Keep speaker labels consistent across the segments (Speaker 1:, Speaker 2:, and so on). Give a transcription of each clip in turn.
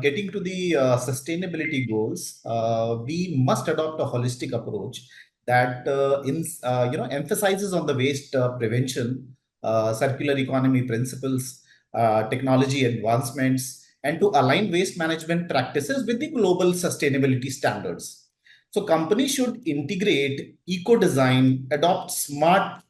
Speaker 1: getting to the sustainability goals, we must adopt a holistic approach that emphasizes on the waste prevention, circular economy principles, technology advancements, and to align waste management practices with the global sustainability standards. So companies should integrate eco design, adopt smart,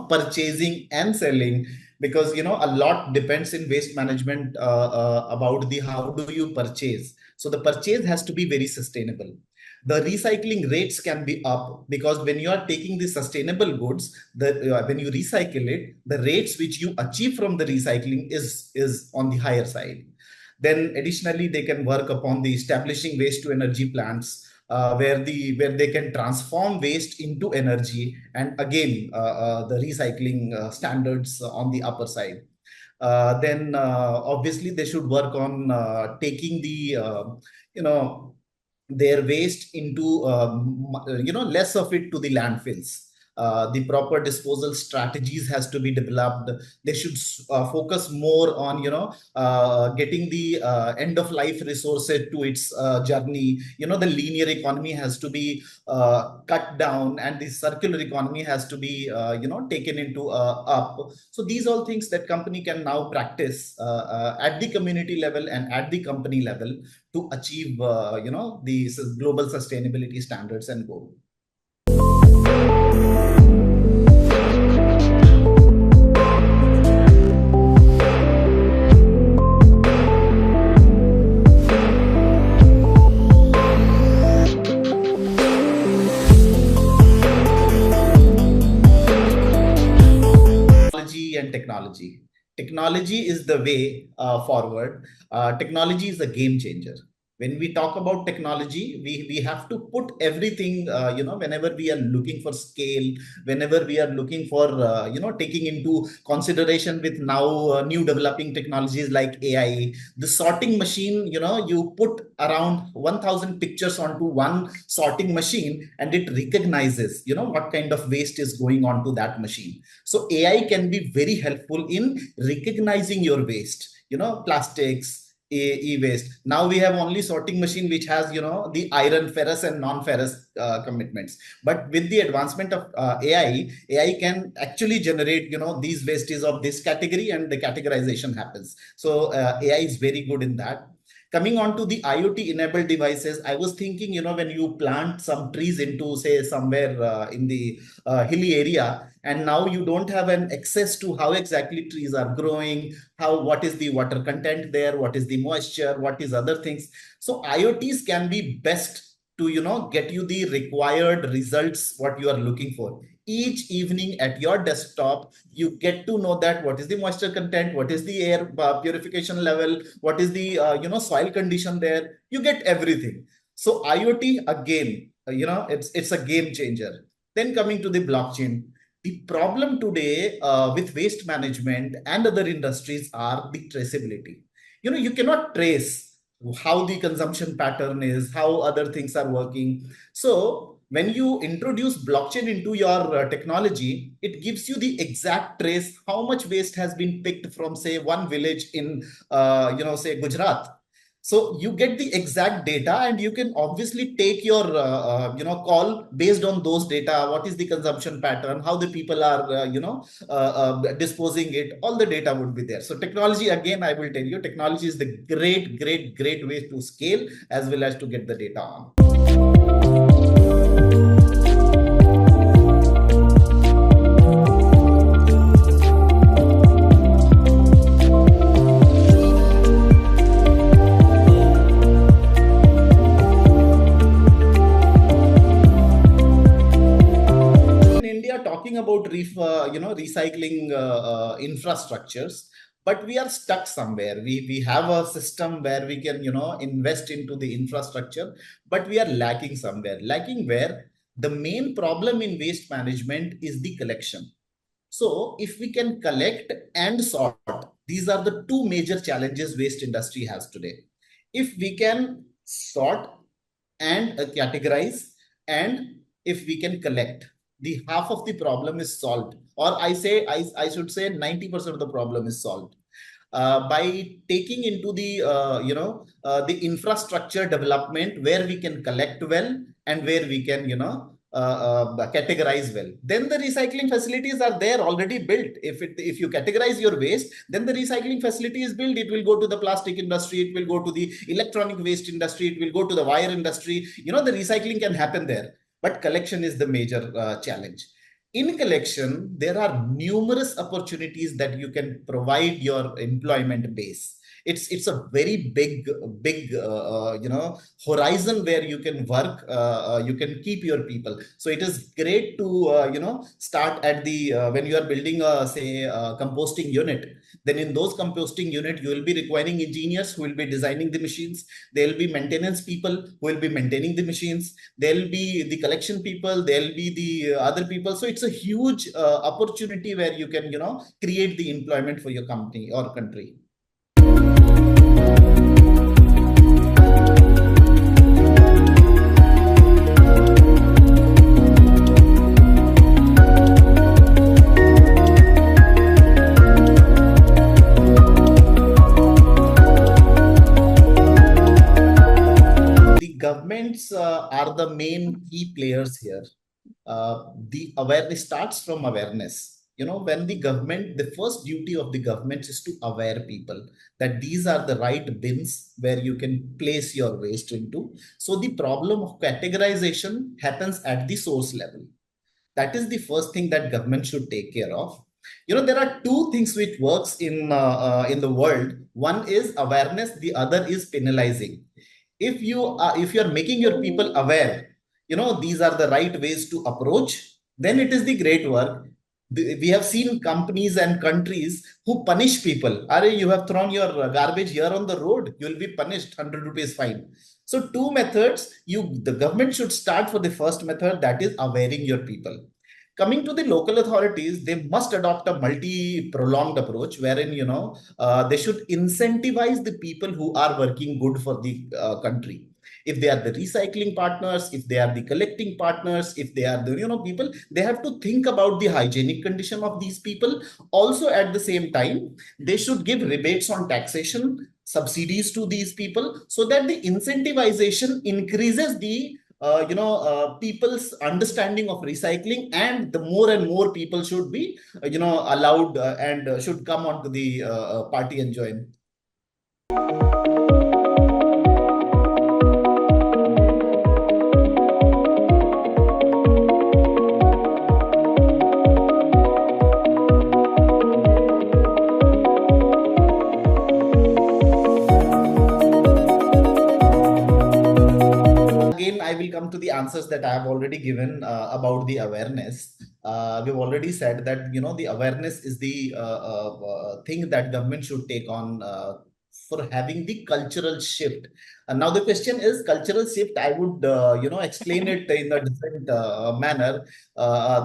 Speaker 1: purchasing and selling, because a lot depends in waste management about the how do you purchase. So the purchase has to be very sustainable. The recycling rates can be up, because when you are taking the sustainable goods, when you recycle it, the rates which you achieve from the recycling is on the higher side. Then additionally, they can work upon the establishing waste to energy plants, where they can transform waste into energy, and again the recycling standards on the upper side. Then obviously they should work on taking the you know their waste into less of it to the landfills. The proper disposal strategies has to be developed. They should focus more on getting the end of life resources to its journey. The linear economy has to be cut down, and the circular economy has to be taken into up. So these all things that company can now practice at the community level and at the company level to achieve these global sustainability standards and goal. And technology. Technology is the way forward. Technology is a game changer. When we talk about technology, we have to put everything, whenever we are looking for scale, whenever we are looking for, taking into consideration with now new developing technologies like AI, the sorting machine, you put around 1,000 pictures onto one sorting machine, and it recognizes, what kind of waste is going on to that machine. So AI can be very helpful in recognizing your waste, plastics, e-waste. Now we have only sorting machine which has the iron, ferrous and non-ferrous commitments. But with the advancement of AI can actually generate these wastes of this category, and the categorization happens. So AI is very good in that. Coming on to the IoT enabled devices, I was thinking, when you plant some trees into, say, somewhere in the hilly area, and now you don't have an access to how exactly trees are growing, what is the water content there, what is the moisture, what is other things. So IoTs can be best to, get you the required results, what you are looking for. Each evening at your desktop, you get to know that what is the moisture content, what is the air purification level, what is the soil condition there. You get everything. So IoT, again, it's a game changer. Then coming to the blockchain, the problem today with waste management and other industries are the traceability. You cannot trace how the consumption pattern is, how other things are working. So when you introduce blockchain into your technology, it gives you the exact trace how much waste has been picked from, say, one village in, say, Gujarat. So you get the exact data, and you can obviously take your call based on those data. What is the consumption pattern, how the people are disposing it, all the data would be there. So technology, again, I will tell you, technology is the great way to scale as well as to get the data on. Talking about recycling infrastructures, but we are stuck somewhere. We have a system where we can invest into the infrastructure, but we are lacking somewhere. Lacking where? The main problem in waste management is the collection. So if we can collect and sort, these are the two major challenges waste industry has today. If we can sort and categorize, and if we can collect, the half of the problem is solved. Or I should say 90% of the problem is solved. by taking into the infrastructure development where we can collect well and where we can categorize well. Then the recycling facilities are there already built. If you categorize your waste, then the recycling facility is built. It will go to the plastic industry, it will go to the electronic waste industry, it will go to the wire industry. The recycling can happen there, but collection is the major challenge. In collection, there are numerous opportunities that you can provide your employment base. It's a very big horizon where you can work, you can keep your people. So it is great to start at the when you are building a, say, composting unit. Then in those composting unit, you will be requiring engineers who will be designing the machines. There will be maintenance people who will be maintaining the machines. There will be the collection people, there will be the other people. So it's a huge opportunity where you can create the employment for your company or country. Governments are the main key players here. The awareness starts from awareness. When the first duty of the government is to aware people that these are the right bins where you can place your waste into. So the problem of categorization happens at the source level. That is the first thing that government should take care of. There are two things which works in the world. One is awareness, the other is penalizing. If you are making your people aware, these are the right ways to approach, then it is the great work. We have seen companies and countries who punish people. Are you have thrown your garbage here on the road, you will be punished 100 rupees fine. So two methods, the government should start for the first method, that is awareing your people. Coming to the local authorities, they must adopt a multi-pronged approach wherein they should incentivize the people who are working good for the country. If they are the recycling partners, if they are the collecting partners, if they are the people, they have to think about the hygienic condition of these people. Also, at the same time, they should give rebates on taxation, subsidies to these people, so that the incentivization increases the people's understanding of recycling, and the more and more people should be allowed and should come onto the party and join. I will come to the answers that I have already given about the awareness. We've already said that the awareness is the thing that government should take on for having the cultural shift. And now the question is cultural shift. I would explain it in a different manner.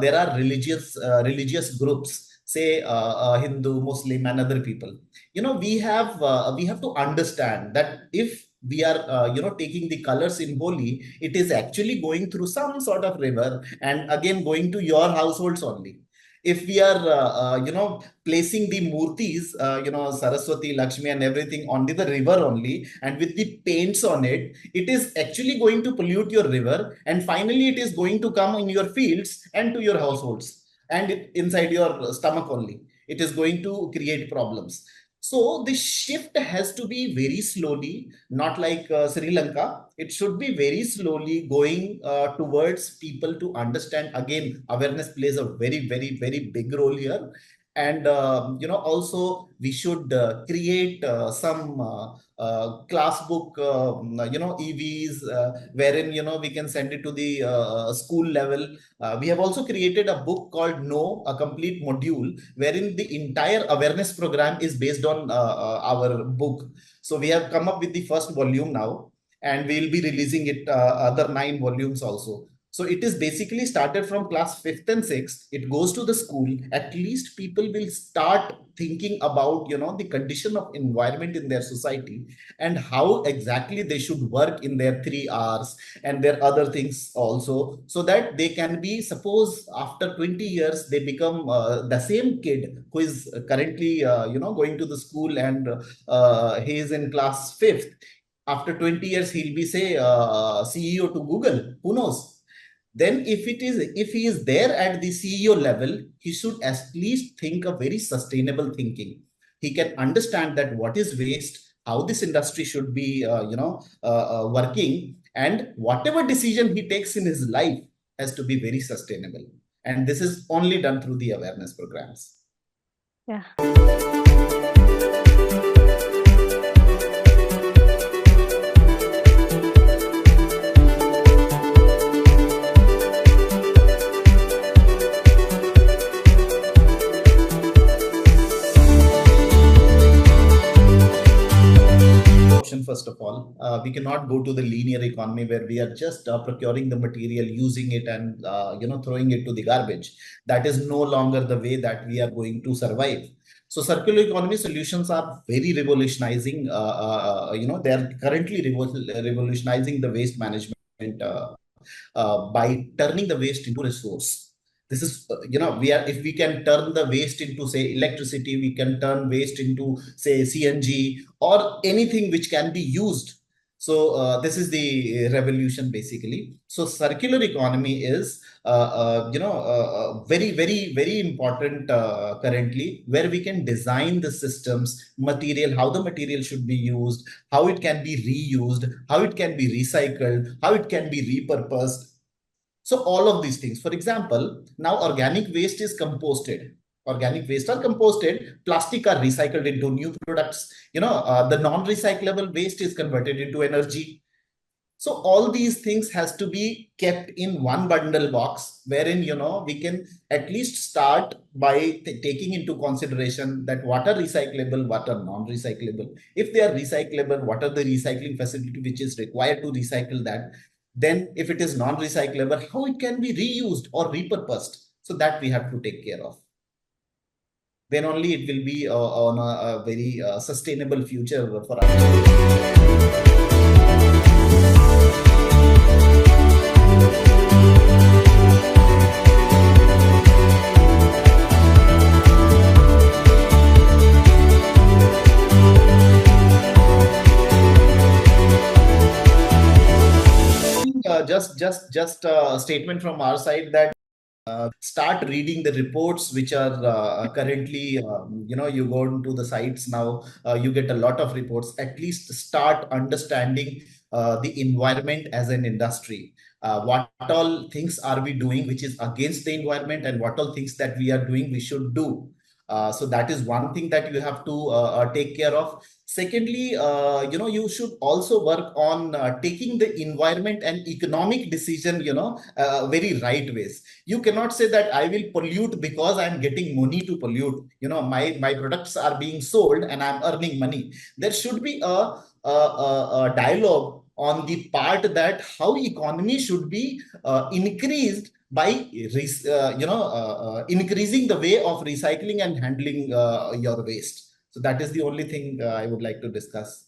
Speaker 1: There are religious groups, say Hindu, Muslim, and other people. We have to understand that if we are taking the colors in Holi, it is actually going through some sort of river and again going to your households only. If we are placing the murtis, Saraswati, Lakshmi and everything on the river only, and with the paints on it, it is actually going to pollute your river, and finally it is going to come in your fields and to your households, and inside your stomach only. It is going to create problems. So the shift has to be very slowly, not like Sri Lanka. It should be very slowly going towards people to understand. Again, awareness plays a very, very, very big role here. And, also we should create some class book, EVs, wherein, we can send it to the school level. We have also created a book called No, a complete module, wherein the entire awareness program is based on our book. So we have come up with the first volume now, and we'll be releasing it other 9 volumes also. So it is basically started from class 5th and 6th. It goes to the school. At least people will start thinking about, the condition of environment in their society and how exactly they should work in their 3 hours and their other things also, so that they can be, suppose after 20 years, they become the same kid who is currently, going to the school, and he is in class 5th. After 20 years, he'll be, say, CEO to Google. Who knows? Then if he is there at the CEO level, he should at least think a very sustainable thinking. He can understand that what is waste, how this industry should be, working, and whatever decision he takes in his life has to be very sustainable. And this is only done through the awareness programs.
Speaker 2: Yeah.
Speaker 1: First of all, we cannot go to the linear economy where we are just procuring the material, using it, and throwing it to the garbage. That is no longer the way that we are going to survive. So circular economy solutions are very revolutionizing. They are currently revolutionizing the waste management by turning the waste into resource. This is, we are, if we can turn the waste into, say, electricity, we can turn waste into, say, CNG or anything which can be used. So this is the revolution basically. So circular economy is, very, very, very important currently, where we can design the systems, material, how the material should be used, how it can be reused, how it can be recycled, how it can be repurposed. So all of these things, for example, now organic waste is composted. Organic waste are composted, plastic are recycled into new products. The non-recyclable waste is converted into energy. So all these things has to be kept in one bundle box, wherein, we can at least start by taking into consideration that what are recyclable, what are non-recyclable. If they are recyclable, what are the recycling facility which is required to recycle that? Then if it is non-recyclable, how it can be reused or repurposed? So that we have to take care of. Then only it will be on a very sustainable future for us. Just a statement from our side that start reading the reports which are currently, you go into the sites now, you get a lot of reports. At least start understanding the environment as an industry. What all things are we doing which is against the environment, and what all things that we are doing we should do. So that is one thing that you have to take care of. Secondly, you should also work on taking the environment and economic decision, very right ways. You cannot say that I will pollute because I'm getting money to pollute. My products are being sold and I'm earning money. There should be a dialogue on the part that how economy should be increased by increasing the way of recycling and handling your waste. So that is the only thing I would like to discuss.